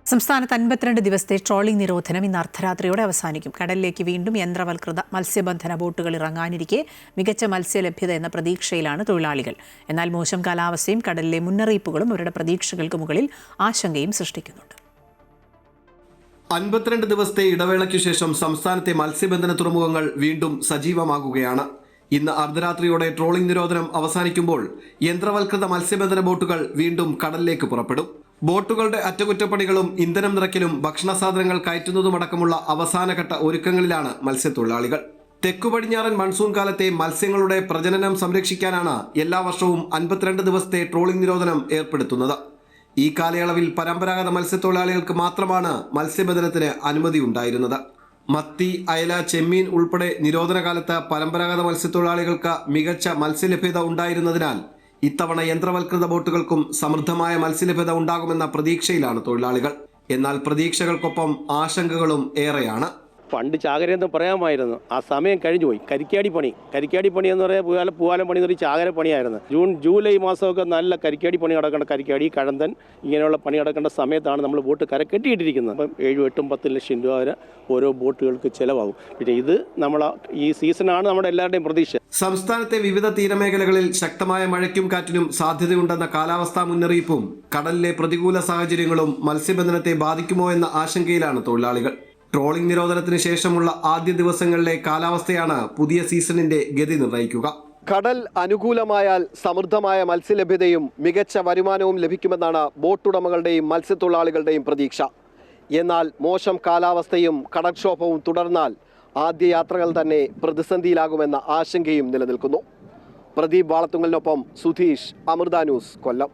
സംസ്ഥാനത്ത് 52 ദിവസത്തെ ട്രോളിംഗ് നിരോധനം ഇന്ന് അർദ്ധരാത്രിയോടെ അവസാനിക്കും. കടലിലേക്ക് വീണ്ടും യന്ത്രവൽകൃത മത്സ്യബന്ധന ബോട്ടുകൾ ഇറങ്ങാനിരിക്കെ മികച്ച മത്സ്യലഭ്യത എന്ന പ്രതീക്ഷയിലാണ് തൊഴിലാളികൾ. എന്നാൽ മോശം കാലാവസ്ഥയും കടലിലെ മുന്നറിയിപ്പുകളും അവരുടെ പ്രതീക്ഷകൾക്ക് മുകളിൽ ആശങ്കയും സൃഷ്ടിക്കുന്നുണ്ട്. 52 ദിവസത്തെ ഇടവേളയ്ക്കു ശേഷം സംസ്ഥാനത്തെ മത്സ്യബന്ധന തുറമുഖങ്ങൾ വീണ്ടും സജീവമാകുകയാണ്. ഇന്ന് അർദ്ധരാത്രിയോടെ ട്രോളിംഗ് നിരോധനം അവസാനിക്കുമ്പോൾ യന്ത്രവൽകൃത മത്സ്യബന്ധന ബോട്ടുകൾ വീണ്ടും കടലിലേക്ക് പുറപ്പെടും. ബോട്ടുകളുടെ അറ്റകുറ്റപ്പണികളും ഇന്ധനം നിറയ്ക്കലും ഭക്ഷണ സാധനങ്ങൾ കയറ്റുന്നതുമടക്കമുള്ള അവസാനഘട്ട ഒരുക്കങ്ങളിലാണ് മത്സ്യത്തൊഴിലാളികൾ. തെക്കു പടിഞ്ഞാറൻ മൺസൂൺ കാലത്തെ മത്സ്യങ്ങളുടെ പ്രജനനം സംരക്ഷിക്കാനാണ് എല്ലാ വർഷവും 52 ദിവസത്തെ ട്രോളിംഗ് നിരോധനം ഏർപ്പെടുത്തുന്നത്. ഈ കാലയളവിൽ പരമ്പരാഗത മത്സ്യത്തൊഴിലാളികൾക്ക് മാത്രമാണ് മത്സ്യബന്ധനത്തിന് അനുമതി ഉണ്ടായിരുന്നത്. മത്തി, അയല, ചെമ്മീൻ ഉൾപ്പെടെ നിരോധന കാലത്ത് പരമ്പരാഗത മത്സ്യത്തൊഴിലാളികൾക്ക് മികച്ച മത്സ്യലഭ്യത ഉണ്ടായിരുന്നതിനാൽ ഇത്തവണ യന്ത്രവൽകൃത ബോട്ടുകൾക്കും സമൃദ്ധമായ മത്സ്യലഭ്യത ഉണ്ടാകുമെന്ന പ്രതീക്ഷയിലാണ് തൊഴിലാളികൾ. എന്നാൽ പ്രതീക്ഷകൾക്കൊപ്പം ആശങ്കകളും ഏറെയാണ്. പണ്ട് ചാകരയെന്ന് പറയാമായിരുന്നു, ആ സമയം കഴിഞ്ഞു പോയി. കരിക്കാടി പണി എന്ന് പറയാൻ പൂവാലം പണി എന്നൊരു ചാകര പണിയായിരുന്നു. ജൂലൈ മാസമൊക്കെ നല്ല കരിക്കാടി പണി നടക്കേണ്ട, കരിക്കാടി, കഴന്തൻ ഇങ്ങനെയുള്ള പണി നടക്കേണ്ട സമയത്താണ് നമ്മൾ ബോട്ട് കര കെട്ടിയിട്ടിരിക്കുന്നത്. അപ്പം 7-8 ലക്ഷം രൂപ വരെ ഓരോ ബോട്ടുകൾക്ക് ചിലവാകും. പിന്നെ ഇത് ഈ സീസണാണ് നമ്മുടെ എല്ലാവരുടെയും പ്രതീക്ഷ. സംസ്ഥാനത്തെ വിവിധ തീരമേഖലകളിൽ ശക്തമായ മഴയ്ക്കും കാറ്റിനും സാധ്യതയുണ്ടെന്ന കാലാവസ്ഥാ മുന്നറിയിപ്പും കടലിലെ പ്രതികൂല സാഹചര്യങ്ങളും മത്സ്യബന്ധനത്തെ ബാധിക്കുമോ എന്ന ആശങ്കയിലാണ് തൊഴിലാളികൾ. ട്രോളിംഗ് നിരോധനത്തിന് ശേഷമുള്ള ആദ്യ ദിവസങ്ങളിലെ കാലാവസ്ഥയാണ് പുതിയ സീസണിന്റെ ഗതി നിർണ്ണയിക്കുക. കടൽ അനുകൂലമായാൽ സമൃദ്ധമായ മത്സ്യലഭ്യതയും മികച്ച വരുമാനവും ലഭിക്കുമെന്നാണ് ബോട്ടുടമകളുടെയും മത്സ്യത്തൊഴിലാളികളുടെയും പ്രതീക്ഷ. എന്നാൽ മോശം കാലാവസ്ഥയും കടൽക്ഷോഭവും തുടർന്നാൽ ആദ്യ യാത്രകൾ തന്നെ പ്രതിസന്ധിയിലാകുമെന്ന ആശങ്കയും നിലനിൽക്കുന്നു. പ്രദീപ് വാളത്തുങ്കലിനൊപ്പം സുധീഷ്, അമൃത ന്യൂസ്, കൊല്ലം.